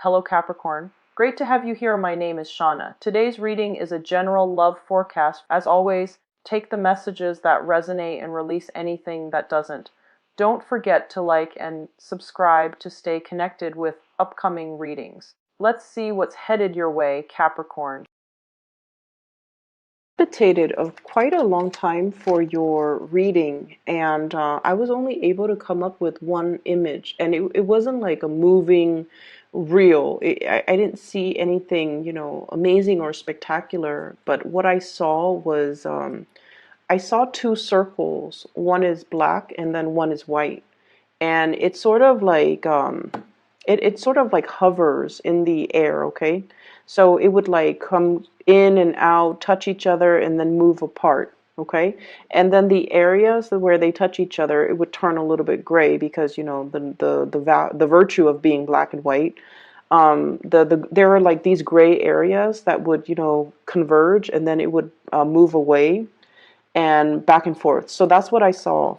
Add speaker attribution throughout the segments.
Speaker 1: Hello Capricorn. Great to have you here. My name is Shauna. Today's reading is a general love forecast. As always, take the messages that resonate and release anything that doesn't. Don't forget to like and subscribe to stay connected with upcoming readings. Let's see what's headed your way, Capricorn. Meditated of quite a long time for your reading, and I was only able to come up with one image, and it wasn't like a moving reel. I didn't see anything, amazing or spectacular, but what I saw was I saw two circles. One is black and then one is white, and it's sort of like it sort of like hovers in the air, okay? So it would like come in and out, touch each other, and then move apart, okay? And then the areas where they touch each other, it would turn a little bit gray because the virtue of being black and white. There are like these gray areas that would converge, and then it would move away and back and forth. So that's what I saw.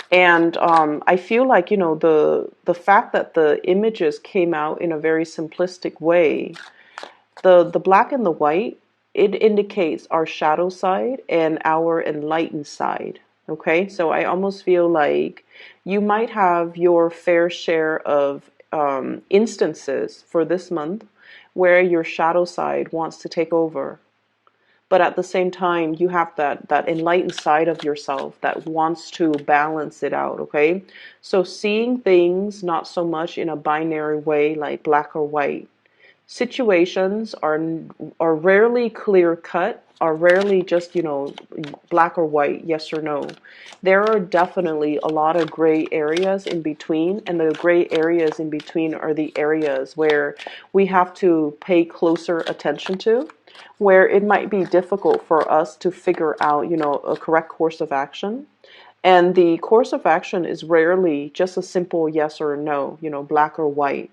Speaker 1: And I feel like, the fact that the images came out in a very simplistic way, the black and the white, it indicates our shadow side and our enlightened side. Okay, so I almost feel like you might have your fair share of instances for this month where your shadow side wants to take over. But at the same time, you have that enlightened side of yourself that wants to balance it out, okay? So seeing things not so much in a binary way like black or white. Situations are rarely clear cut, are rarely just, black or white, yes or no. There are definitely a lot of gray areas in between, and the gray areas in between are the areas where we have to pay closer attention to, where it might be difficult for us to figure out, a correct course of action. And the course of action is rarely just a simple yes or no, black or white.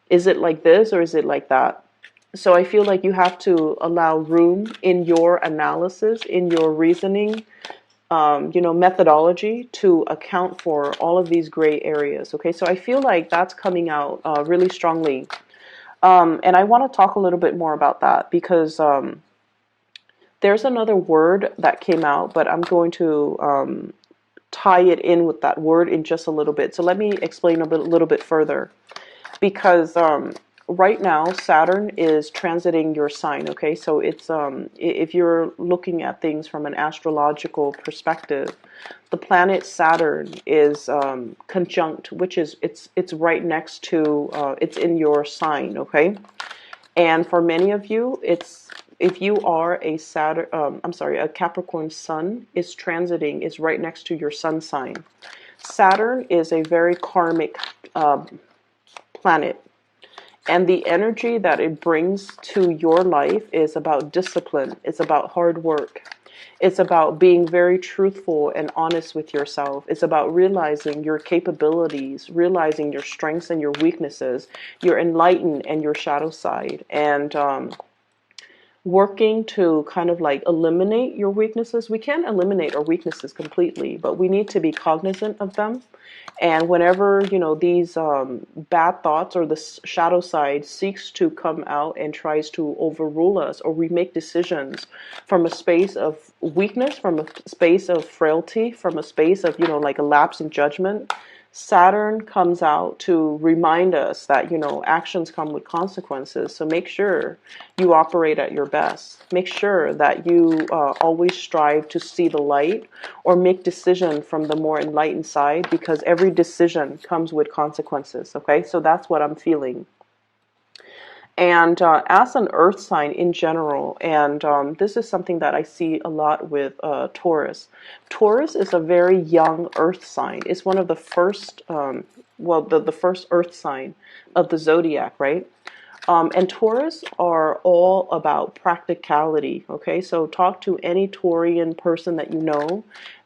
Speaker 1: Is it like this or is it like that? So I feel like you have to allow room in your analysis, in your reasoning, methodology to account for all of these gray areas. Okay, so I feel like that's coming out really strongly. And I want to talk a little bit more about that because there's another word that came out, but I'm going to tie it in with that word in just a little bit. So let me explain a little bit further. Because right now Saturn is transiting your sign, okay? So it's if you're looking at things from an astrological perspective, the planet Saturn is conjunct, which is it's right next to it's in your sign, okay? And for many of you, it's if you are a a Capricorn sun is transiting is right next to your sun sign. Saturn is a very karmic planet, and the energy that it brings to your life is about discipline. It's about hard work. It's about being very truthful and honest with yourself. It's about realizing your capabilities, realizing your strengths and your weaknesses, your enlightened and your shadow side, and working to kind of like eliminate your weaknesses. We can't eliminate our weaknesses completely, but we need to be cognizant of them. And whenever, these bad thoughts or the shadow side seeks to come out and tries to overrule us, or we make decisions from a space of weakness, from a space of frailty, from a space of, like a lapse in judgment, Saturn comes out to remind us that, actions come with consequences. So make sure you operate at your best. Make sure that you always strive to see the light or make decision from the more enlightened side, because every decision comes with consequences. Okay, so that's what I'm feeling. And as an earth sign in general, and this is something that I see a lot with Taurus. Taurus is a very young earth sign. It's one of the first, the first earth sign of the zodiac, right? And Taurus are all about practicality, okay? So talk to any Taurian person that you know.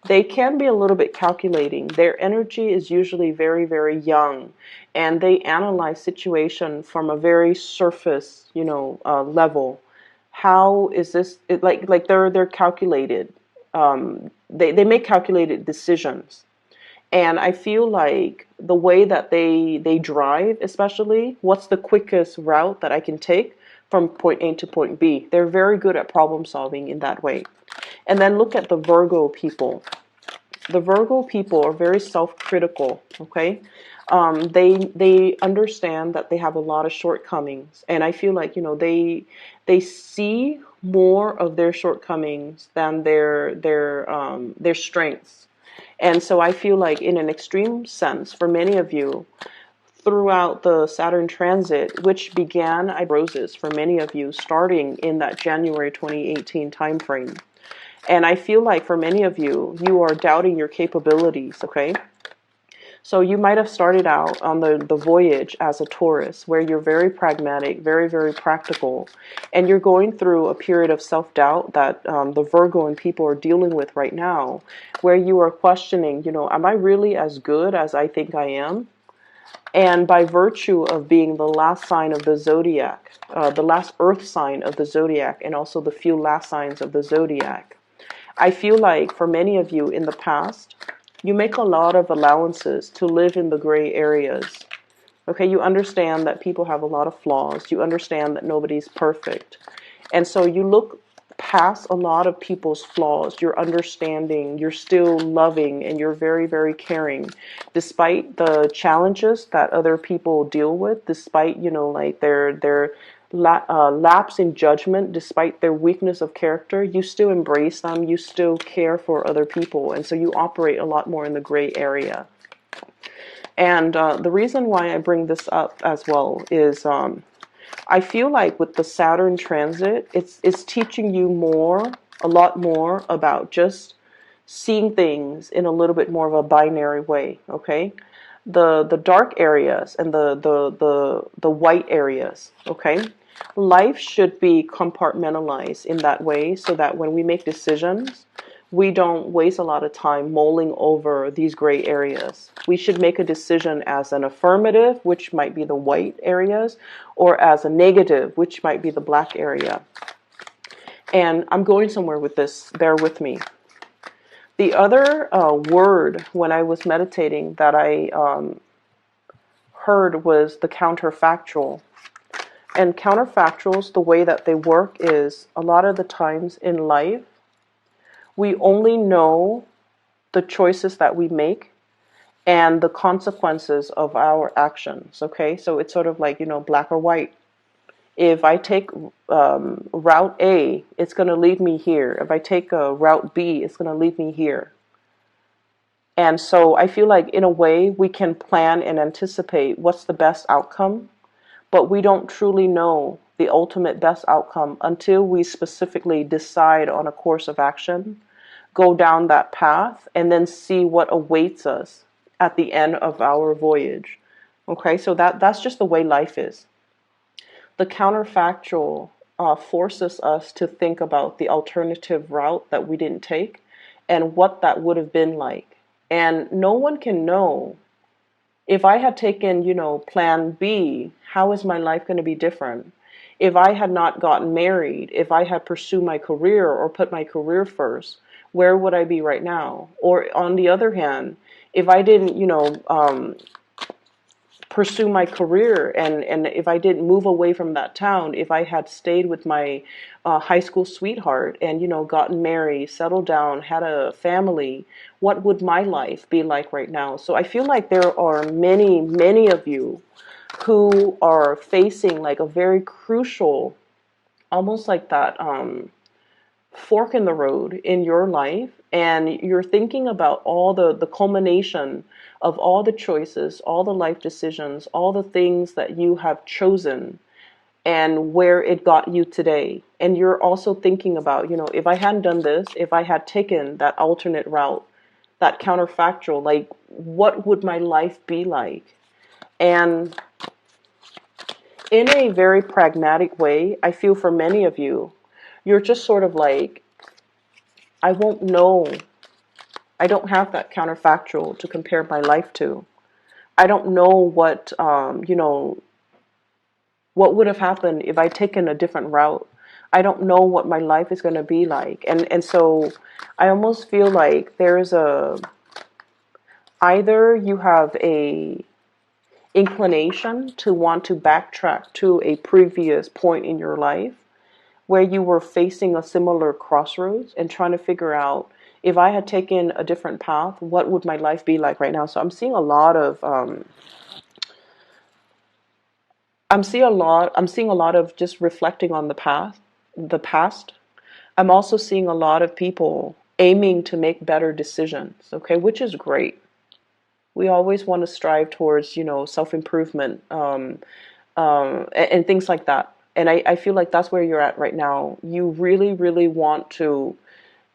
Speaker 1: They can be a little bit calculating. Their energy is usually very, very young, and they analyze situation from a very surface, level. How is this, like they're calculated. They make calculated decisions. And I feel like the way that they drive, especially, what's the quickest route that I can take from point A to point B? They're very good at problem solving in that way. And then look at the Virgo people. The Virgo people are very self-critical, okay? They understand that they have a lot of shortcomings, and I feel like, they see more of their shortcomings than their strengths. And so I feel like, in an extreme sense, for many of you, throughout the Saturn transit, which began, I roses for many of you, starting in that January 2018 timeframe. And I feel like for many of you, you are doubting your capabilities, okay? So you might have started out on the voyage as a Taurus, where you're very pragmatic, very, very practical, and you're going through a period of self-doubt that the Virgoan people are dealing with right now, where you are questioning, am I really as good as I think I am? And by virtue of being the last sign of the zodiac, the last earth sign of the zodiac, and also the few last signs of the zodiac, I feel like for many of you in the past, you make a lot of allowances to live in the gray areas. Okay, you understand that people have a lot of flaws. You understand that nobody's perfect. And so you look past a lot of people's flaws. You're understanding, you're still loving, and you're very, very caring. Despite the challenges that other people deal with, despite, like their lapse in judgment, despite their weakness of character, you still embrace them, you still care for other people, and so you operate a lot more in the gray area. And the reason why I bring this up as well is I feel like with the Saturn transit, it's teaching you a lot more about just seeing things in a little bit more of a binary way, okay? The dark areas and the white areas, okay? Life should be compartmentalized in that way, so that when we make decisions, we don't waste a lot of time mulling over these gray areas. We should make a decision as an affirmative, which might be the white areas, or as a negative, which might be the black area. And I'm going somewhere with this, bear with me. The other word when I was meditating that I heard was the counterfactual. And counterfactuals, the way that they work is, a lot of the times in life, we only know the choices that we make and the consequences of our actions, okay? So it's sort of like, black or white. If I take route A, it's going to lead me here. If I take route B, it's going to lead me here. And so I feel like, in a way, we can plan and anticipate what's the best outcome, but we don't truly know the ultimate best outcome until we specifically decide on a course of action, go down that path, and then see what awaits us at the end of our voyage. Okay, so that's just the way life is. The counterfactual forces us to think about the alternative route that we didn't take and what that would have been like. And no one can know, if I had taken, plan B, how is my life going to be different? If I had not gotten married, if I had pursued my career or put my career first, where would I be right now? Or on the other hand, if I didn't, pursue my career, and if I didn't move away from that town, if I had stayed with my high school sweetheart and, gotten married, settled down, had a family, what would my life be like right now? So I feel like there are many, many of you who are facing like a very crucial, almost like that fork in the road in your life, and you're thinking about all the culmination of all the choices, all the life decisions, all the things that you have chosen, and where it got you today. And you're also thinking about, if I hadn't done this, if I had taken that alternate route, that counterfactual, like, what would my life be like? And in a very pragmatic way, I feel for many of you, you're just sort of like, I won't know. I don't have that counterfactual to compare my life to. I don't know what, what would have happened if I'd taken a different route. I don't know what my life is going to be like. And so I almost feel like Either you have a inclination to want to backtrack to a previous point in your life where you were facing a similar crossroads and trying to figure out, if I had taken a different path, what would my life be like right now? So I'm seeing a lot of just reflecting on the past. I'm also seeing a lot of people aiming to make better decisions, okay, which is great. We always want to strive towards, self-improvement, and things like that. And I feel like that's where you're at right now. You really, really want to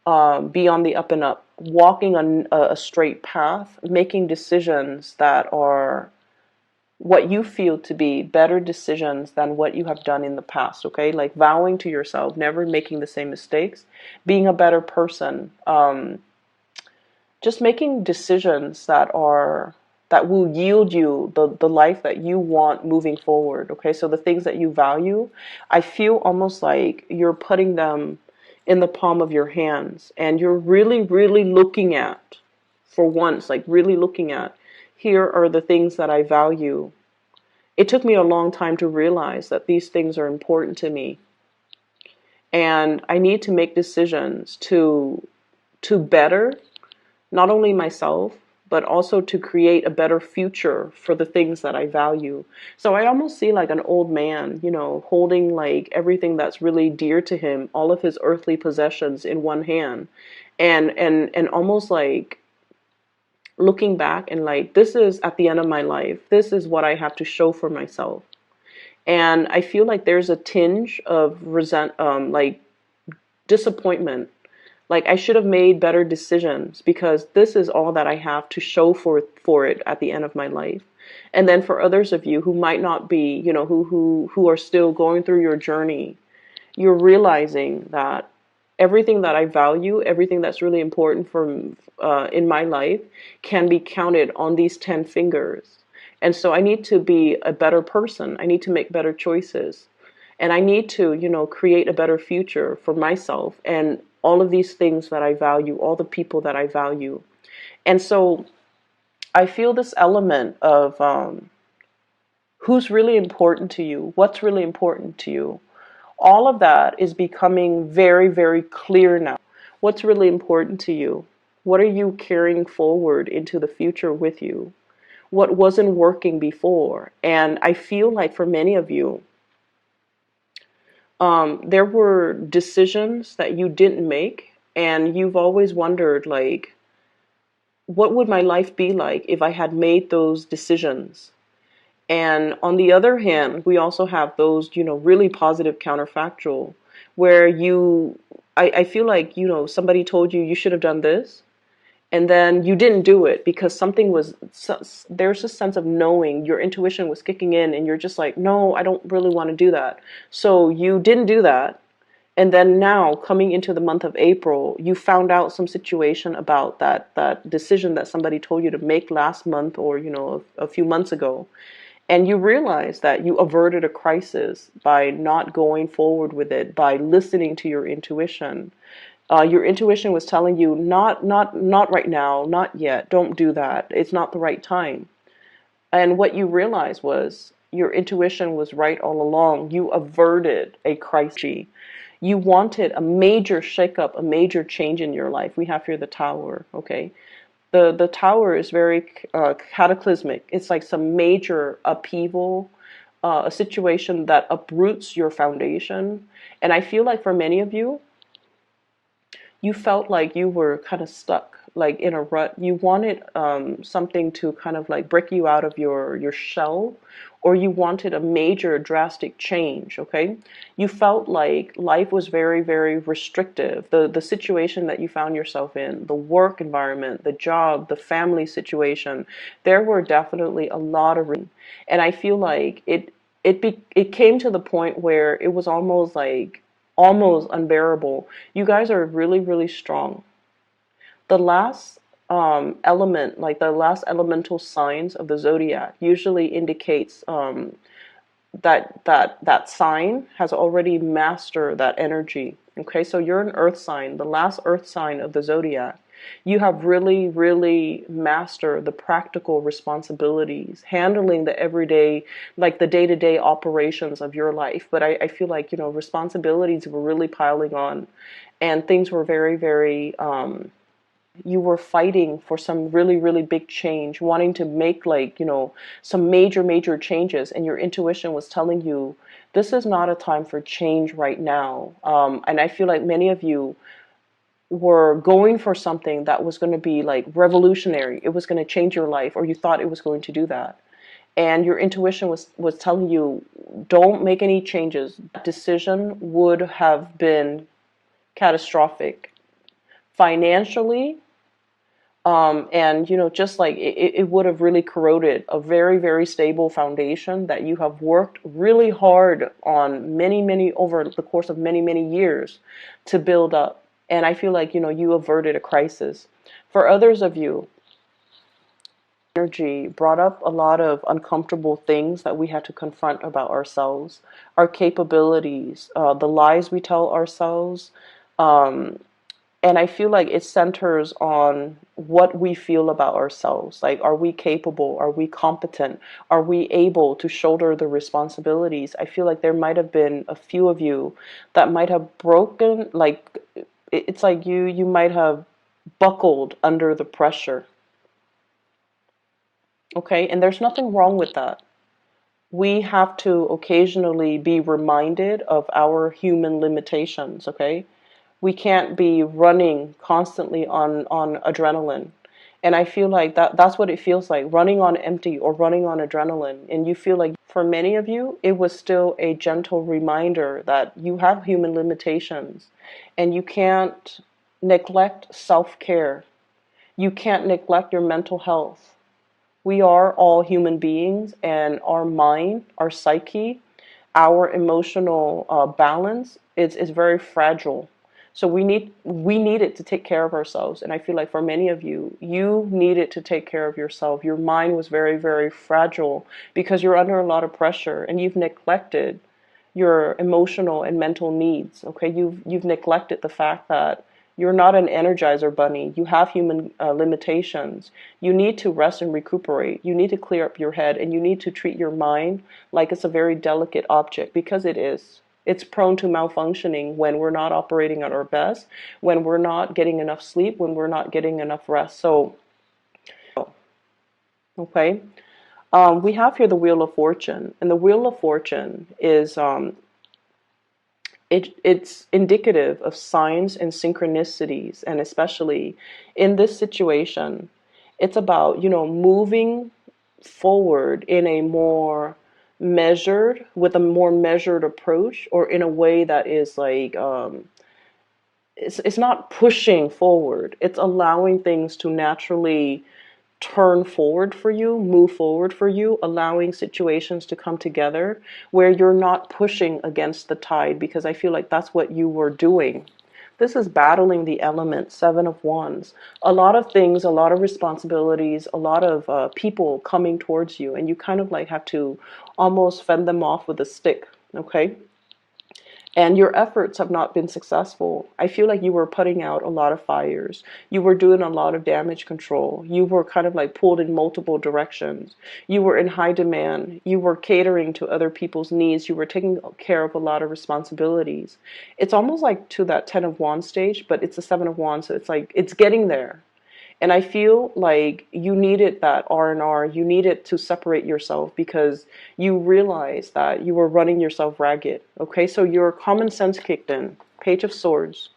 Speaker 1: be on the up and up, walking on a straight path, making decisions that are what you feel to be better decisions than what you have done in the past, okay? Like vowing to yourself, never making the same mistakes, being a better person, just making decisions that will yield you the life that you want moving forward, okay? So the things that you value, I feel almost like you're putting them in the palm of your hands, and you're really, really looking at, for once, like really looking at, here are the things that I value. It took me a long time to realize that these things are important to me, and I need to make decisions to better not only myself, but also to create a better future for the things that I value. So I almost see like an old man, holding like everything that's really dear to him, all of his earthly possessions in one hand, and almost like looking back and like, this is at the end of my life. This is what I have to show for myself. And I feel like there's a tinge of like disappointment. Like I should have made better decisions because this is all that I have to show for it at the end of my life. And then for others of you who might not be, who are still going through your journey, you're realizing that everything that I value, everything that's really important for in my life, can be counted on these 10 fingers. And so I need to be a better person. I need to make better choices. And I need to, create a better future for myself and all of these things that I value, all the people that I value. And so I feel this element of who's really important to you, what's really important to you. All of that is becoming very, very clear now. What's really important to you? What are you carrying forward into the future with you? What wasn't working before? And I feel like for many of you, there were decisions that you didn't make, and you've always wondered, like, what would my life be like if I had made those decisions? And on the other hand, we also have those, really positive counterfactual, where I feel like, somebody told you should have done this, and then you didn't do it because there's a sense of knowing, your intuition was kicking in, and you're just like, no, I don't really want to do that. So you didn't do that. And then now, coming into the month of April, you found out some situation about that decision that somebody told you to make last month, or, a few months ago. And you realize that you averted a crisis by not going forward with it, by listening to your intuition. Your intuition was telling you, not right now, not yet, don't do that. It's not the right time. And what you realized was your intuition was right all along. You averted a crisis. You wanted a major shakeup, a major change in your life. We have here the tower, okay? The tower is very cataclysmic. It's like some major upheaval, a situation that uproots your foundation. And I feel like for many of you, you felt like you were kind of stuck, like in a rut. You wanted something to kind of like break you out of your shell, or you wanted a major drastic change, okay? You felt like life was very, very restrictive. The situation that you found yourself in, the work environment, the job, the family situation, there were definitely a lot of, and I feel like it came to the point where it was almost unbearable. You guys are really, really strong. The last element, like the last elemental signs of the zodiac, usually indicates that sign has already mastered that energy. Okay, so you're an earth sign, the last earth sign of the zodiac. You have really, really mastered the practical responsibilities, handling the everyday, like the day-to-day operations of your life. But I feel like, responsibilities were really piling on, and things were very, very, you were fighting for some really, really big change, wanting to make, like, some major, major changes. And your intuition was telling you, this is not a time for change right now. And I feel like many of you were going for something that was going to be like revolutionary. It was going to change your life, or you thought it was going to do that. And your intuition was telling you, don't make any changes. That decision would have been catastrophic financially. And just like it would have really corroded a very, very stable foundation that you have worked really hard on many, many, over the course of many, many years to build up. And I feel like, you averted a crisis. For others of you, energy brought up a lot of uncomfortable things that we had to confront about ourselves, our capabilities, the lies we tell ourselves. And I feel like it centers on what we feel about ourselves. Like, are we capable? Are we competent? Are we able to shoulder the responsibilities? I feel like there might have been a few of you that might have broken, like, it's like you might have buckled under the pressure. Okay? And there's nothing wrong with that. We have to occasionally be reminded of our human limitations, okay? We can't be running constantly on adrenaline. And I feel like that's what it feels like, running on empty or running on adrenaline. And you feel like, for many of you, it was still a gentle reminder that you have human limitations and you can't neglect self-care. You can't neglect your mental health. We are all human beings, and our mind, our psyche, our emotional balance is very fragile. So we need it to take care of ourselves. And I feel like for many of you, you needed to take care of yourself. Your mind was very, very fragile because you're under a lot of pressure and you've neglected your emotional and mental needs. Okay, you've neglected the fact that you're not an energizer bunny. You have human limitations. You need to rest and recuperate. You need to clear up your head, and you need to treat your mind like it's a very delicate object, because it is. It's prone to malfunctioning when we're not operating at our best, when we're not getting enough sleep, when we're not getting enough rest. So, okay. We have here the Wheel of Fortune, and the Wheel of Fortune is it's indicative of signs and synchronicities, and especially in this situation, it's about, moving forward in a more measured, with a more measured approach, or in a way that is like, it's not pushing forward. It's allowing things to naturally turn forward for you, move forward for you, allowing situations to come together where you're not pushing against the tide, because I feel like that's what you were doing. This is battling the element, Seven of Wands. A lot of things, a lot of responsibilities, a lot of people coming towards you, and you kind of like have to almost fend them off with a stick, okay? And your efforts have not been successful. I feel like you were putting out a lot of fires. You were doing a lot of damage control. You were kind of like pulled in multiple directions. You were in high demand. You were catering to other people's needs. You were taking care of a lot of responsibilities. It's almost like to that Ten of Wands stage, but it's a Seven of Wands, so it's like it's getting there. And I feel like you needed that R&R. You needed to separate yourself because you realized that you were running yourself ragged. Okay, so your common sense kicked in. Page of Swords,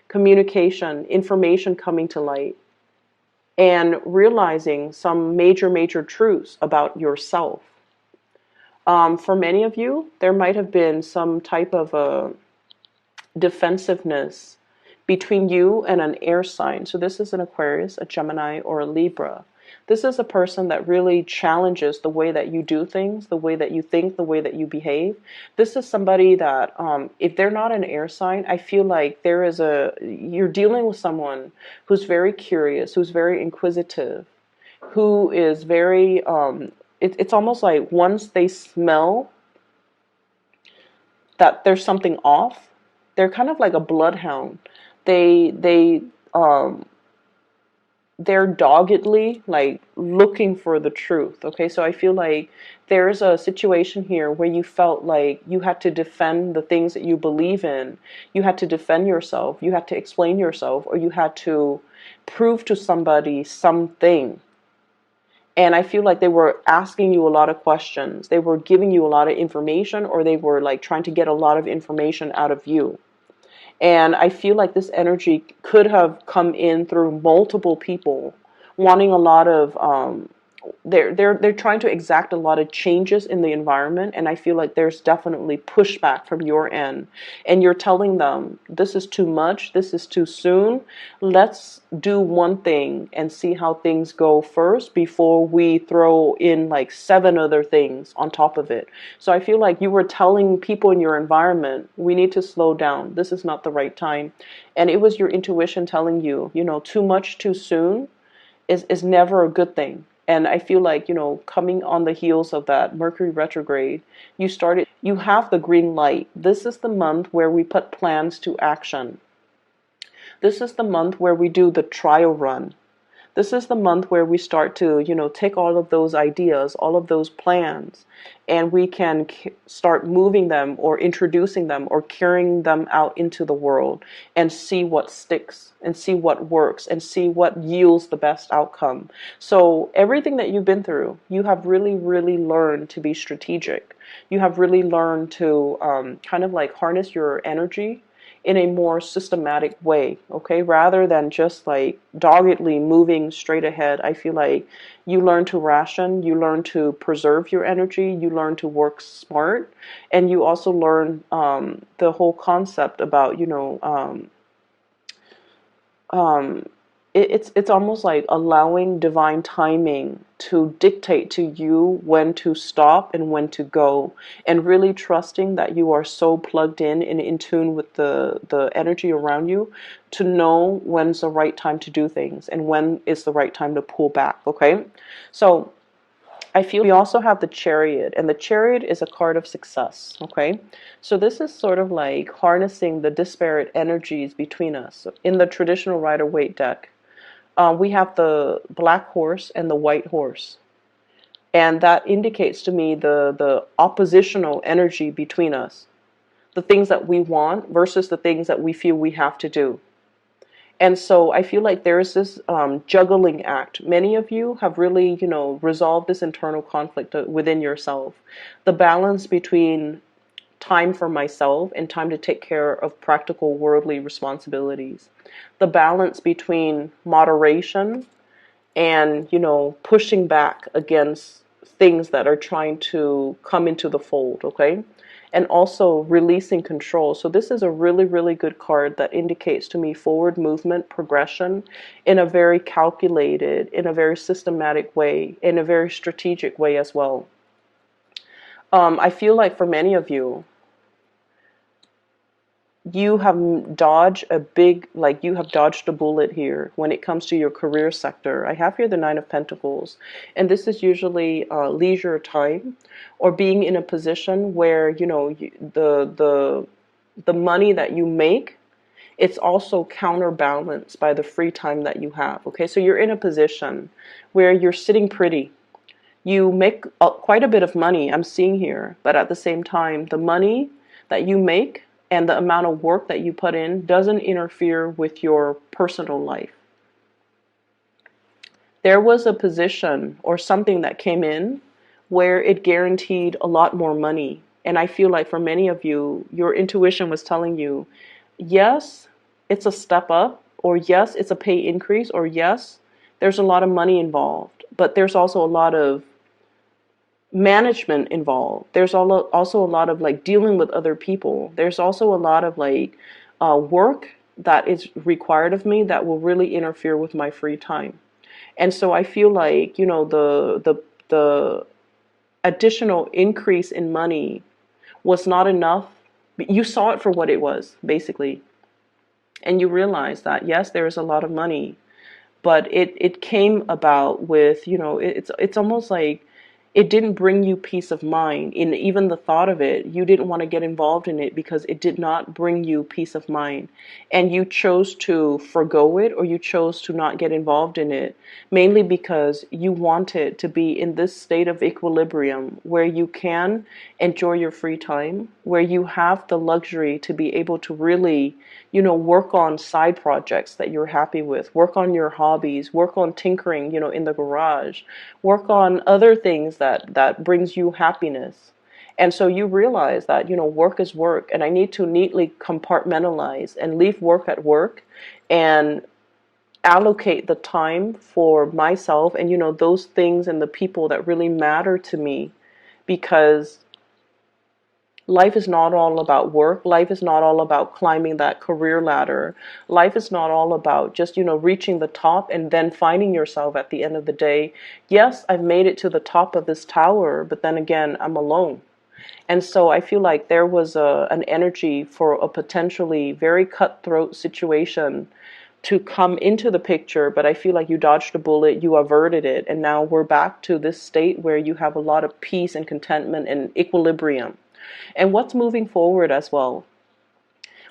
Speaker 1: communication, information coming to light, and realizing some major, major truths about yourself. For many of you, there might have been some type of a defensiveness between you and an air sign. So this is an Aquarius, a Gemini, or a Libra. This is a person that really challenges the way that you do things, the way that you think, the way that you behave. This is somebody that, if they're not an air sign, I feel like you're dealing with someone who's very curious, who's very inquisitive, who is very, it's almost like once they smell that there's something off, they're kind of like a bloodhound. They they're doggedly like looking for the truth. Okay, so I feel like there's a situation here where you felt like you had to defend the things that you believe in. You had to defend yourself, you had to explain yourself, or you had to prove to somebody something. And I feel like they were asking you a lot of questions, they were giving you a lot of information, or they were like trying to get a lot of information out of you. And I feel like this energy could have come in through multiple people wanting a lot of they're trying to exact a lot of changes in the environment, and I feel like there's definitely pushback from your end, and you're telling them this is too much, this is too soon. Let's do one thing and see how things go first before we throw in like seven other things on top of it. So I feel like you were telling people in your environment, we need to slow down, this is not the right time. And it was your intuition telling you, too much too soon is never a good thing. And I feel like, coming on the heels of that Mercury retrograde, you have the green light. This is the month where we put plans to action. This is the month where we do the trial run. This is the month where we start to, take all of those ideas, all of those plans, and we can start moving them or introducing them or carrying them out into the world and see what sticks and see what works and see what yields the best outcome. So everything that you've been through, you have really, really learned to be strategic. You have really learned to kind of like harness your energy in a more systematic way, okay? Rather than just like doggedly moving straight ahead, I feel like you learn to ration, you learn to preserve your energy, you learn to work smart, and you also learn the whole concept about, um, it's almost like allowing divine timing to dictate to you when to stop and when to go, and really trusting that you are so plugged in in tune with the energy around you to know when's the right time to do things and when is the right time to pull back. Okay, so I feel we also have the Chariot, and the Chariot is a card of success, okay? So this is sort of like harnessing the disparate energies between us. In the traditional Rider-Waite deck, we have the black horse and the white horse. And that indicates to me the oppositional energy between us. The things that we want versus the things that we feel we have to do. And so I feel like there is this juggling act. Many of you have really, resolved this internal conflict within yourself. The balance between time for myself and time to take care of practical worldly responsibilities. The balance between moderation and, pushing back against things that are trying to come into the fold, okay? And also releasing control. So this is a really, really good card that indicates to me forward movement, progression in a very calculated, in a very systematic way, in a very strategic way as well. I feel like for many of you, you have dodged a bullet here when it comes to your career sector. I have here the Nine of Pentacles, and this is usually leisure time, or being in a position where the money that you make, it's also counterbalanced by the free time that you have. Okay, so you're in a position where you're sitting pretty. You make quite a bit of money, I'm seeing here, but at the same time, the money that you make and the amount of work that you put in doesn't interfere with your personal life. There was a position or something that came in where it guaranteed a lot more money. And I feel like for many of you, your intuition was telling you, yes, it's a step up, or yes, it's a pay increase, or yes, there's a lot of money involved, but there's also a lot of management involved. There's also a lot of like dealing with other people. There's also a lot of like work that is required of me that will really interfere with my free time. And so I feel like, the additional increase in money was not enough. You saw it for what it was, basically. And you realize that, yes, there is a lot of money, but it came about with, it's almost like it didn't bring you peace of mind. In even the thought of it, you didn't want to get involved in it because it did not bring you peace of mind. And you chose to forgo it, or you chose to not get involved in it, mainly because you wanted to be in this state of equilibrium where you can enjoy your free time, where you have the luxury to be able to really, work on side projects that you're happy with, work on your hobbies, work on tinkering, in the garage, work on other things that brings you happiness. And so you realize that, work is work, and I need to neatly compartmentalize and leave work at work and allocate the time for myself and, those things and the people that really matter to me, because life is not all about work. Life is not all about climbing that career ladder. Life is not all about just, reaching the top and then finding yourself at the end of the day. Yes, I've made it to the top of this tower, but then again, I'm alone. And so I feel like there was an energy for a potentially very cutthroat situation to come into the picture, but I feel like you dodged a bullet, you averted it, and now we're back to this state where you have a lot of peace and contentment and equilibrium. And what's moving forward as well?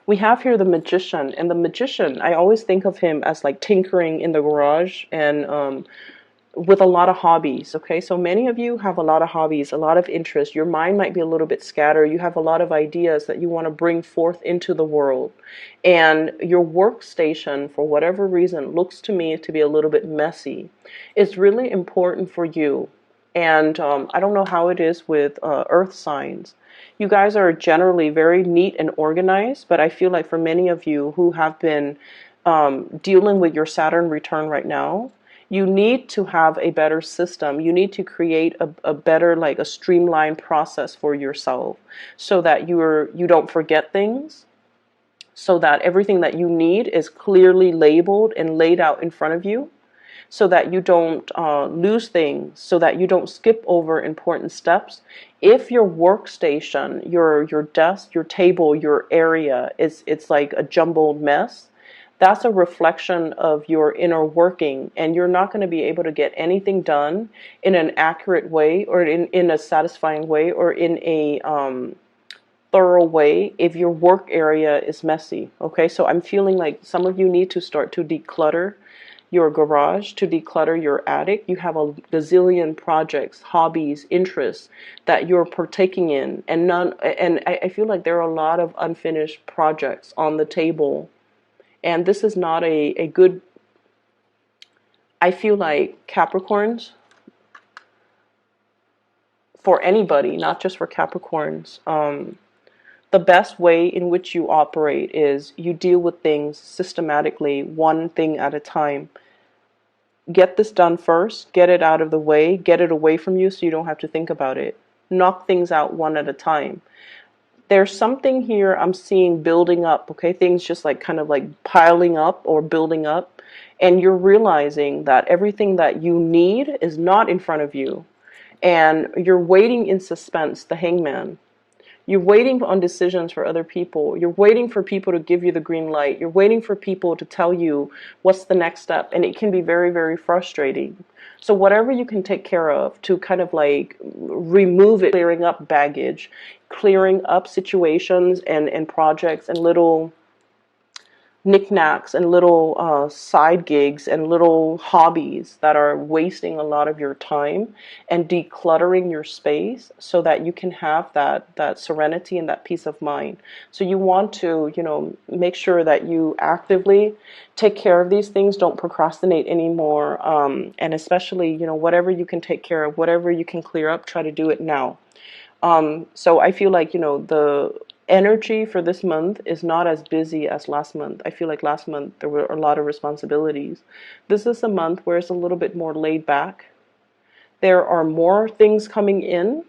Speaker 1: We have here the magician, and the magician, I always think of him as like tinkering in the garage and with a lot of hobbies. Okay, so many of you have a lot of hobbies, a lot of interest. Your mind might be a little bit scattered. You have a lot of ideas that you want to bring forth into the world, and your workstation, for whatever reason, looks to me to be a little bit messy. It's really important for you, and I don't know how it is with earth signs. You guys are generally very neat and organized, but I feel like for many of you who have been dealing with your Saturn return right now, you need to have a better system. You need to create a better, like a streamlined process for yourself, so that you don't forget things, so that everything that you need is clearly labeled and laid out in front of you, so that you don't lose things, so that you don't skip over important steps. If your workstation, your desk, your table, your area it's like a jumbled mess, that's a reflection of your inner working, and you're not going to be able to get anything done in an accurate way, or in a satisfying way, or in a thorough way if your work area is messy. Okay, so I'm feeling like some of you need to start to declutter your garage, to declutter your attic. You have a gazillion projects, hobbies, interests that you're partaking in, and I feel like there are a lot of unfinished projects on the table. And this is not a good, I feel like Capricorns, for anybody, not just for Capricorns, the best way in which you operate is you deal with things systematically, one thing at a time. Get this done first, get it out of the way, get it away from you so you don't have to think about it. Knock things out one at a time. There's something here I'm seeing building up, okay? Things just like kind of like piling up or building up. And you're realizing that everything that you need is not in front of you. And you're waiting in suspense, the hangman. You're waiting on decisions for other people. You're waiting for people to give you the green light. You're waiting for people to tell you what's the next step. And it can be very, very frustrating. So whatever you can take care of to kind of like remove it, clearing up baggage, clearing up situations and projects and little knickknacks and little side gigs and little hobbies that are wasting a lot of your time, and decluttering your space so that you can have that serenity and that peace of mind. So you want to, make sure that you actively take care of these things. Don't procrastinate anymore. And especially, whatever you can take care of, whatever you can clear up, try to do it now. So I feel like, the energy for this month is not as busy as last month. I feel like last month there were a lot of responsibilities. This is a month where it's a little bit more laid back. There are more things coming in.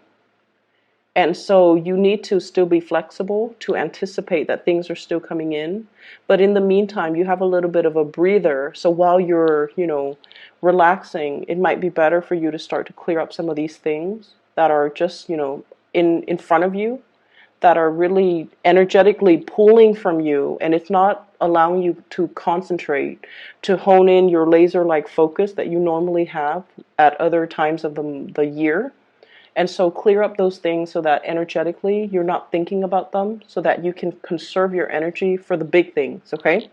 Speaker 1: And so you need to still be flexible to anticipate that things are still coming in. But in the meantime, you have a little bit of a breather. So while you're, relaxing, it might be better for you to start to clear up some of these things that are just, in front of you, that are really energetically pulling from you, and it's not allowing you to concentrate, to hone in your laser-like focus that you normally have at other times of the year. And so clear up those things so that energetically you're not thinking about them, so that you can conserve your energy for the big things, okay?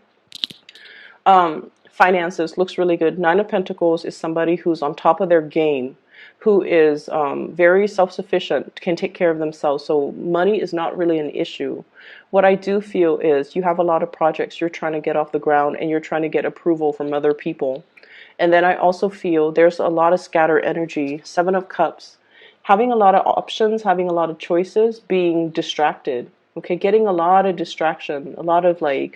Speaker 1: Finances looks really good. Nine of Pentacles is somebody who's on top of their game, who is very self-sufficient, can take care of themselves. So money is not really an issue. What I do feel is you have a lot of projects you're trying to get off the ground, and you're trying to get approval from other people. And then I also feel there's a lot of scattered energy. Seven of Cups, having a lot of options, having a lot of choices, being distracted. Okay, getting a lot of distraction, a lot of like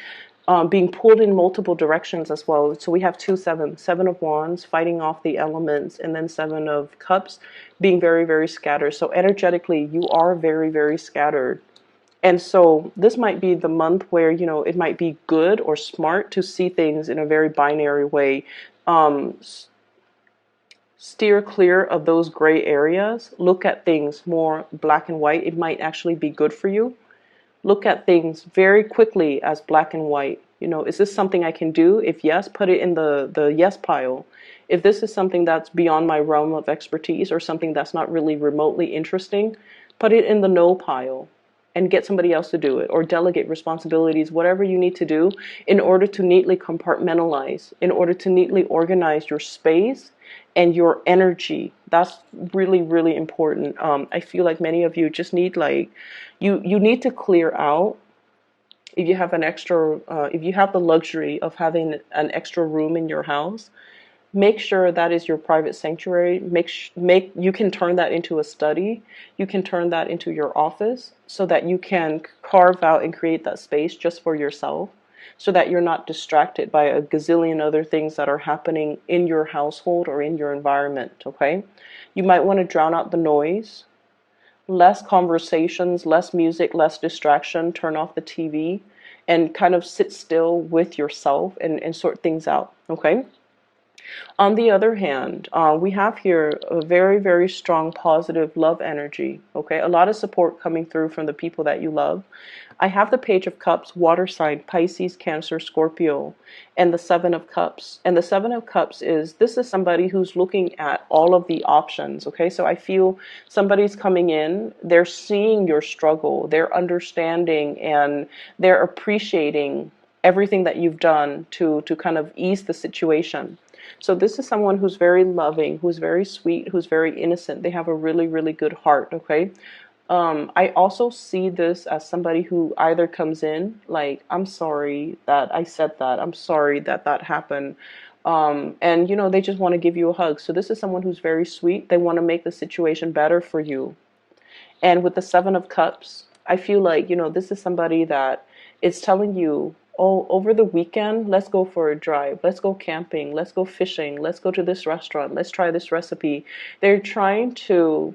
Speaker 1: being pulled in multiple directions as well. So we have two sevens, Seven of Wands, fighting off the elements, and then Seven of Cups, being very, very scattered. So energetically, you are very, very scattered. And so this might be the month where, you know, it might be good or smart to see things in a very binary way. Um, Steer clear of those gray areas. Look at things more black and white. It might actually be good for you. Look at things very quickly as black and white. You know, is this something I can do? If yes, put it in the yes pile. If this is something that's beyond my realm of expertise, or something that's not really remotely interesting, put it in the no pile and get somebody else to do it, or delegate responsibilities, whatever you need to do in order to neatly compartmentalize, in order to neatly organize your space and your energy. That's really, really important. I feel like many of you just need like, you need to clear out. If you have an extra, if you have the luxury of having an extra room in your house, make sure that is your private sanctuary. Make you can turn that into a study. You can turn that into your office, so that you can carve out and create that space just for yourself, so that you're not distracted by a gazillion other things that are happening in your household or in your environment, okay? You might want to drown out the noise. Less conversations, less music, less distraction. Turn off the TV and kind of sit still with yourself, and sort things out, okay? On the other hand, we have here a very, very strong positive love energy, okay? A lot of support coming through from the people that you love. I have the Page of Cups, water sign, Pisces, Cancer, Scorpio, and the Seven of Cups. And the Seven of Cups is, this is somebody who's looking at all of the options, okay? So I feel somebody's coming in, they're seeing your struggle, they're understanding, and they're appreciating everything that you've done to kind of ease the situation. So this is someone who's very loving, who's very sweet, who's very innocent. They have a really, really good heart, okay? I also see this as somebody who either comes in like, I'm sorry that I said that. I'm sorry that that happened. And, you know, they just want to give you a hug. So this is someone who's very sweet. They want to make the situation better for you. And with the Seven of Cups, I feel like, you know, this is somebody that is telling you, oh, over the weekend, let's go for a drive. Let's go camping. Let's go fishing. Let's go to this restaurant. Let's try this recipe. They're trying to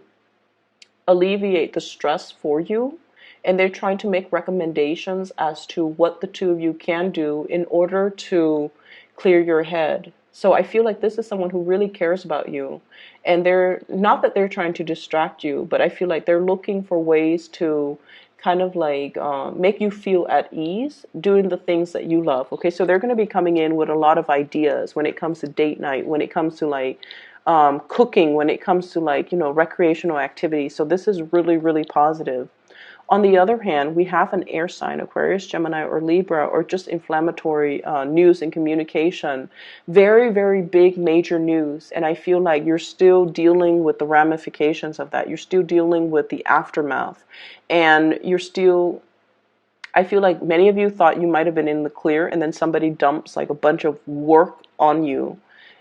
Speaker 1: alleviate the stress for you, and they're trying to make recommendations as to what the two of you can do in order to clear your head. So I feel like this is someone who really cares about you, and they're not that they're trying to distract you, but I feel like they're looking for ways to kind of like make you feel at ease doing the things that you love. Okay, so they're going to be coming in with a lot of ideas when it comes to date night, when it comes to like cooking, when it comes to like, you know, recreational activities. So this is really, really positive. On the other hand, we have an air sign, Aquarius, Gemini, or Libra, or just inflammatory news and communication. Very, very big, major news. And I feel like you're still dealing with the ramifications of that. You're still dealing with the aftermath. And you're still, I feel like many of you thought you might have been in the clear, and then somebody dumps like a bunch of work on you.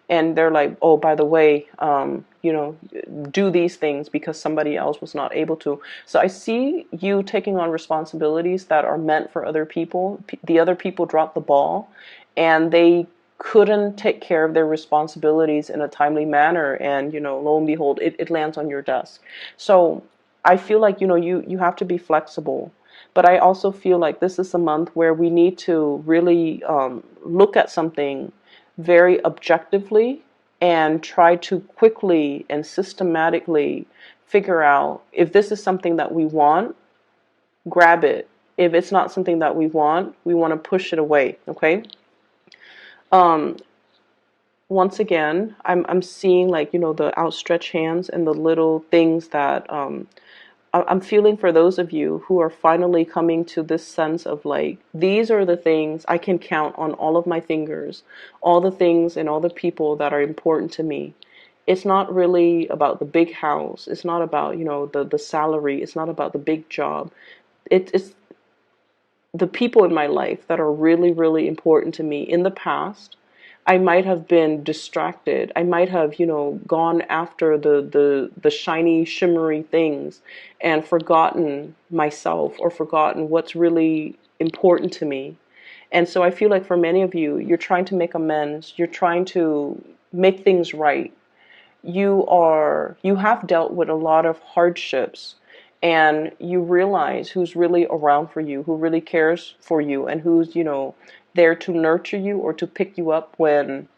Speaker 1: And they're like, oh, by the way, you know, do these things because somebody else was not able to. So I see you taking on responsibilities that are meant for other people. The other people dropped the ball, and they couldn't take care of their responsibilities in a timely manner. And, you know, lo and behold, it lands on your desk. So I feel like, you know, you have to be flexible. But I also feel like this is a month where we need to really look at something very objectively and try to quickly and systematically figure out if this is something that we want, grab it. If it's not something that we want to push it away, okay? once again, I'm seeing like, the outstretched hands and the little things that I'm feeling for those of you who are finally coming to this sense of like, these are the things I can count on all of my fingers, all the things and all the people that are important to me. It's not really about the big house. It's not about, the salary. It's not about the big job. It's the people in my life that are really, really important to me. In the past, I might have been distracted. I might have, gone after the shiny, shimmery things and forgotten myself or forgotten what's really important to me. And so I feel like for many of you, you're trying to make amends. You're trying to make things right. You have dealt with a lot of hardships, and you realize who's really around for you, who really cares for you, and who's, there to nurture you or to pick you up when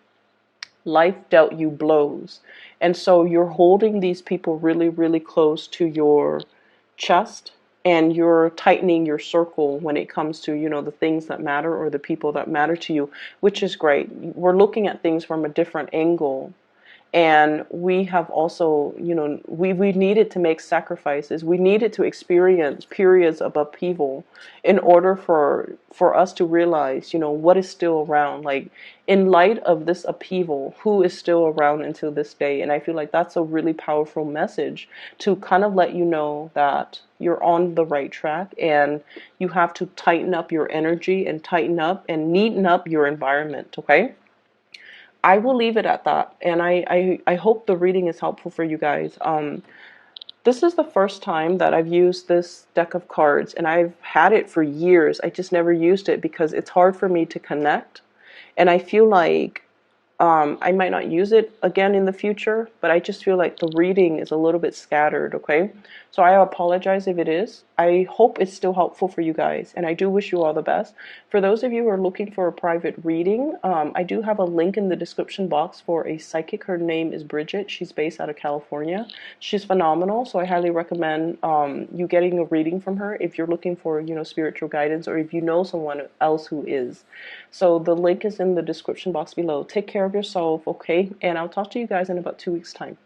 Speaker 1: life dealt you blows. And so you're holding these people really, really close to your chest, and you're tightening your circle when it comes to, the things that matter or the people that matter to you, which is great. We're looking at things from a different angle, and we have also, we needed to make sacrifices. We needed to experience periods of upheaval in order for us to realize, what is still around. Like, in light of this upheaval, who is still around until this day? And I feel like that's a really powerful message to kind of let you know that you're on the right track, and you have to tighten up your energy and tighten up and neaten up your environment, okay? I will leave it at that. And I hope the reading is helpful for you guys. This is the first time that I've used this deck of cards, and I've had it for years. I just never used it because it's hard for me to connect. And I feel like I might not use it again in the future, but I just feel like the reading is a little bit scattered, okay? So I apologize if it is. I hope it's still helpful for you guys, and I do wish you all the best. For those of you who are looking for a private reading, I do have a link in the description box for a psychic. Her name is Bridget. She's based out of California. She's phenomenal, so I highly recommend you getting a reading from her if you're looking for, spiritual guidance, or if you know someone else who is. So the link is in the description box below. Take care of yourself, okay? And I'll talk to you guys in about 2 weeks' time.